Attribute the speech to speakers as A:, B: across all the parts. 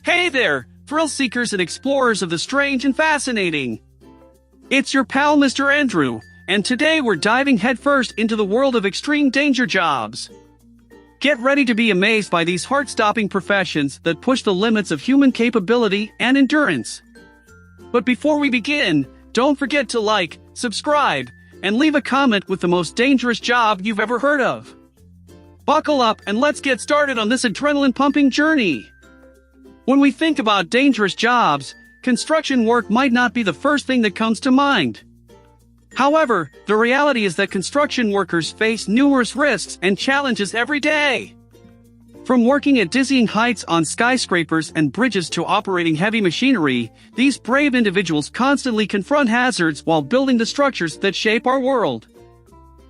A: Hey there, thrill seekers and explorers of the strange and fascinating. It's your pal Mr. Andrew, and today we're diving headfirst into the world of extreme danger jobs. Get ready to be amazed by these heart-stopping professions that push the limits of human capability and endurance. But before we begin, don't forget to like, subscribe, and leave a comment with the most dangerous job you've ever heard of. Buckle up and let's get started on this adrenaline-pumping journey. When we think about dangerous jobs, construction work might not be the first thing that comes to mind. However, the reality is that construction workers face numerous risks and challenges every day. From working at dizzying heights on skyscrapers and bridges to operating heavy machinery, these brave individuals constantly confront hazards while building the structures that shape our world.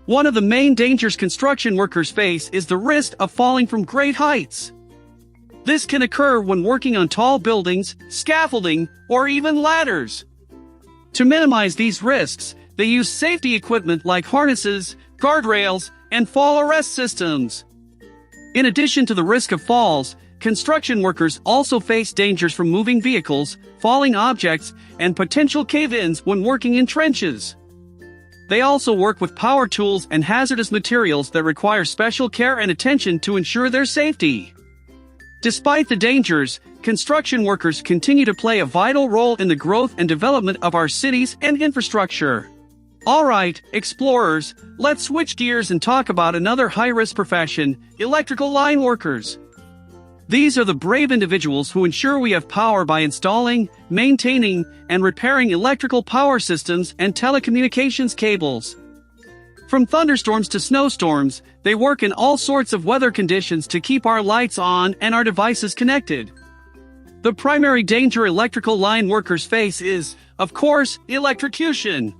A: One of the main dangers construction workers face is the risk of falling from great heights. This can occur when working on tall buildings, scaffolding, or even ladders. To minimize these risks, they use safety equipment like harnesses, guardrails, and fall arrest systems. In addition to the risk of falls, construction workers also face dangers from moving vehicles, falling objects, and potential cave-ins when working in trenches. They also work with power tools and hazardous materials that require special care and attention to ensure their safety. Despite the dangers, construction workers continue to play a vital role in the growth and development of our cities and infrastructure. Alright, explorers, let's switch gears and talk about another high-risk profession, electrical line workers. These are the brave individuals who ensure we have power by installing, maintaining, and repairing electrical power systems and telecommunications cables. From thunderstorms to snowstorms, they work in all sorts of weather conditions to keep our lights on and our devices connected. The primary danger electrical line workers face is, of course, electrocution.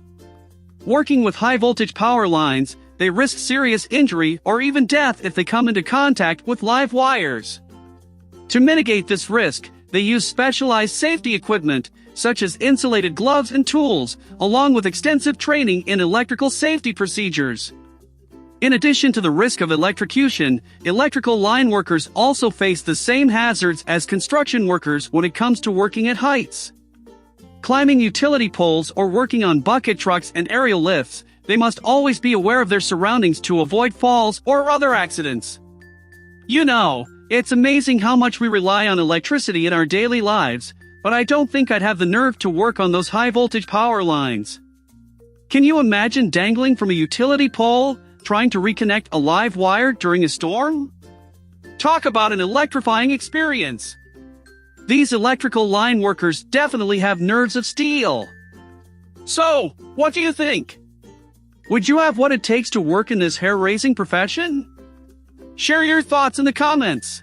A: Working with high-voltage power lines, they risk serious injury or even death if they come into contact with live wires. To mitigate this risk, they use specialized safety equipment, such as insulated gloves and tools, along with extensive training in electrical safety procedures. In addition to the risk of electrocution, electrical line workers also face the same hazards as construction workers when it comes to working at heights. Climbing utility poles or working on bucket trucks and aerial lifts, they must always be aware of their surroundings to avoid falls or other accidents. You know, it's amazing how much we rely on electricity in our daily lives, but I don't think I'd have the nerve to work on those high-voltage power lines. Can you imagine dangling from a utility pole, trying to reconnect a live wire during a storm? Talk about an electrifying experience. These electrical line workers definitely have nerves of steel. So, what do you think? Would you have what it takes to work in this hair-raising profession? Share your thoughts in the comments.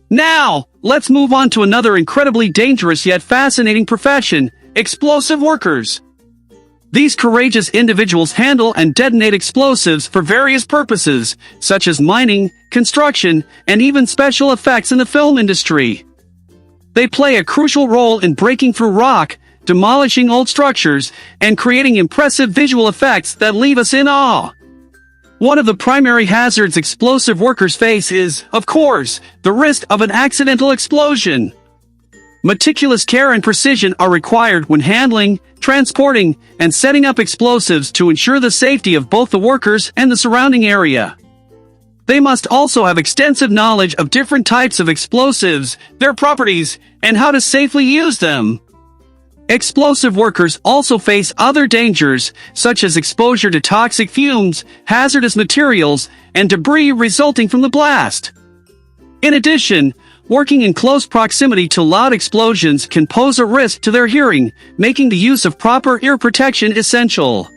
A: Now, let's move on to another incredibly dangerous yet fascinating profession, explosive workers. These courageous individuals handle and detonate explosives for various purposes, such as mining, construction, and even special effects in the film industry. They play a crucial role in breaking through rock, demolishing old structures, and creating impressive visual effects that leave us in awe. One of the primary hazards explosive workers face is, of course, the risk of an accidental explosion. Meticulous care and precision are required when handling, transporting, and setting up explosives to ensure the safety of both the workers and the surrounding area. They must also have extensive knowledge of different types of explosives, their properties, and how to safely use them. Explosive workers also face other dangers, such as exposure to toxic fumes, hazardous materials, and debris resulting from the blast. In addition, working in close proximity to loud explosions can pose a risk to their hearing, making the use of proper ear protection essential.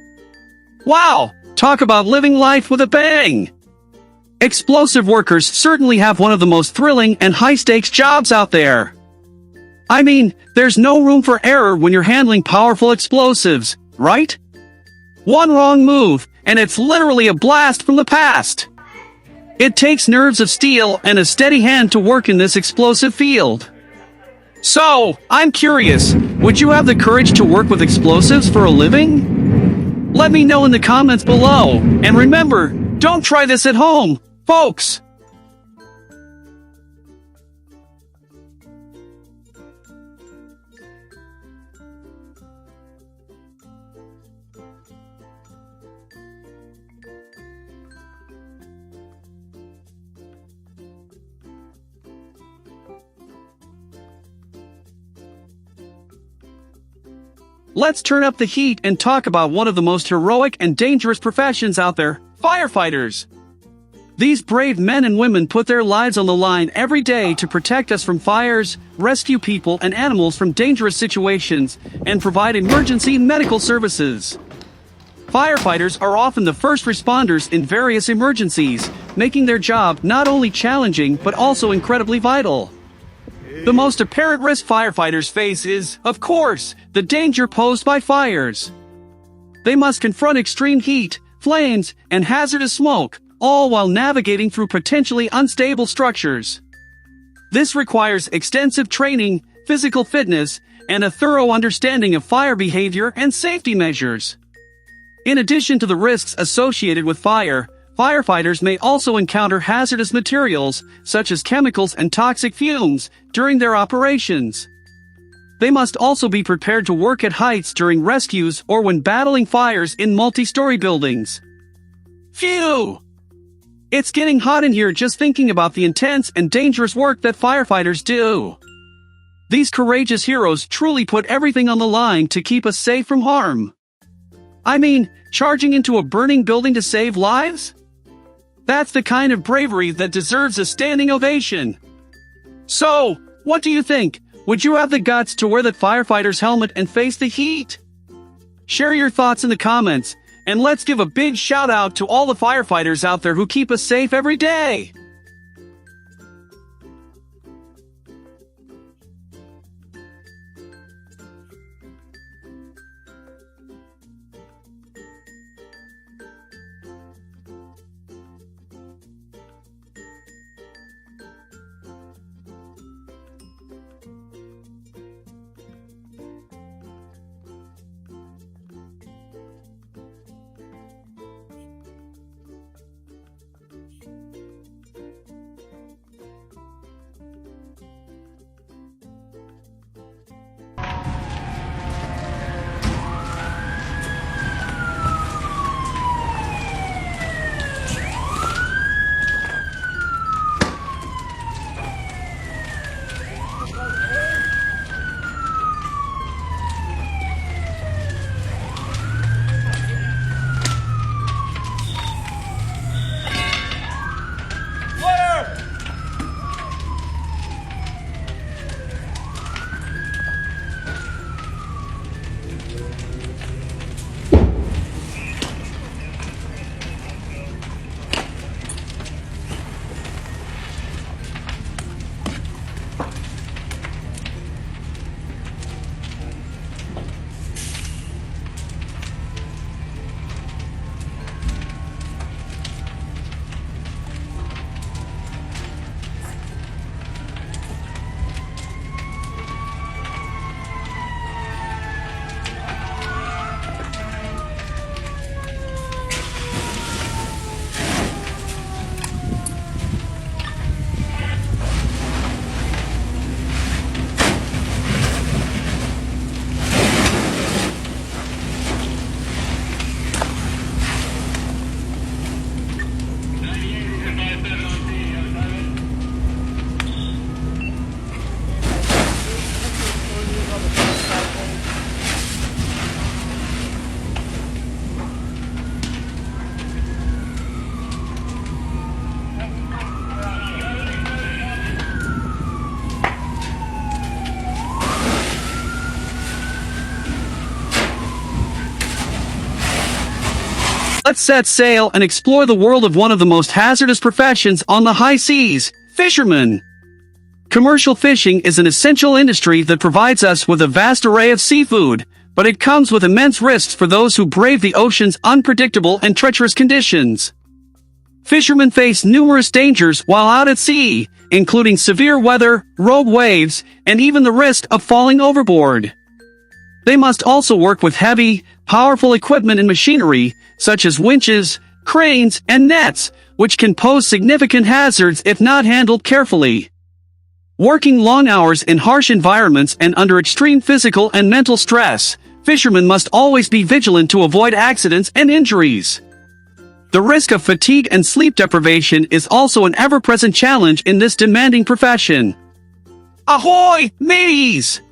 A: Wow! Talk about living life with a bang! Explosive workers certainly have one of the most thrilling and high-stakes jobs out there. I mean, there's no room for error when you're handling powerful explosives, right? One wrong move, and it's literally a blast from the past. It takes nerves of steel and a steady hand to work in this explosive field. So, I'm curious, would you have the courage to work with explosives for a living? Let me know in the comments below, and remember, don't try this at home, folks! Let's turn up the heat and talk about one of the most heroic and dangerous professions out there, firefighters. These brave men and women put their lives on the line every day to protect us from fires, rescue people and animals from dangerous situations, and provide emergency medical services. Firefighters are often the first responders in various emergencies, making their job not only challenging but also incredibly vital. The most apparent risk firefighters face is, of course, the danger posed by fires. They must confront extreme heat, flames, and hazardous smoke, all while navigating through potentially unstable structures. This requires extensive training, physical fitness, and a thorough understanding of fire behavior and safety measures. In addition to the risks associated with fire, firefighters may also encounter hazardous materials, such as chemicals and toxic fumes, during their operations. They must also be prepared to work at heights during rescues or when battling fires in multi-story buildings. Phew! It's getting hot in here just thinking about the intense and dangerous work that firefighters do. These courageous heroes truly put everything on the line to keep us safe from harm. I mean, charging into a burning building to save lives? That's the kind of bravery that deserves a standing ovation. So, what do you think? Would you have the guts to wear the firefighter's helmet and face the heat? Share your thoughts in the comments, and let's give a big shout out to all the firefighters out there who keep us safe every day. Let's set sail and explore the world of one of the most hazardous professions on the high seas, fishermen. Commercial fishing is an essential industry that provides us with a vast array of seafood, but it comes with immense risks for those who brave the ocean's unpredictable and treacherous conditions. Fishermen face numerous dangers while out at sea, including severe weather, rogue waves, and even the risk of falling overboard. They must also work with heavy, powerful equipment and machinery, such as winches, cranes, and nets, which can pose significant hazards if not handled carefully. Working long hours in harsh environments and under extreme physical and mental stress, fishermen must always be vigilant to avoid accidents and injuries. The risk of fatigue and sleep deprivation is also an ever-present challenge in this demanding profession. Ahoy, mateys!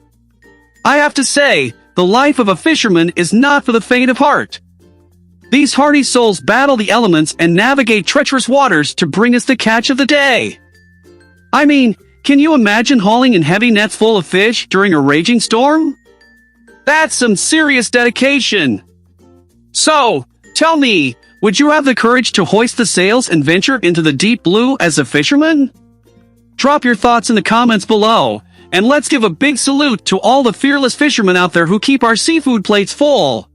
A: I have to say, the life of a fisherman is not for the faint of heart. These hardy souls battle the elements and navigate treacherous waters to bring us the catch of the day. I mean, can you imagine hauling in heavy nets full of fish during a raging storm? That's some serious dedication. So, tell me, would you have the courage to hoist the sails and venture into the deep blue as a fisherman? Drop your thoughts in the comments below, and let's give a big salute to all the fearless fishermen out there who keep our seafood plates full.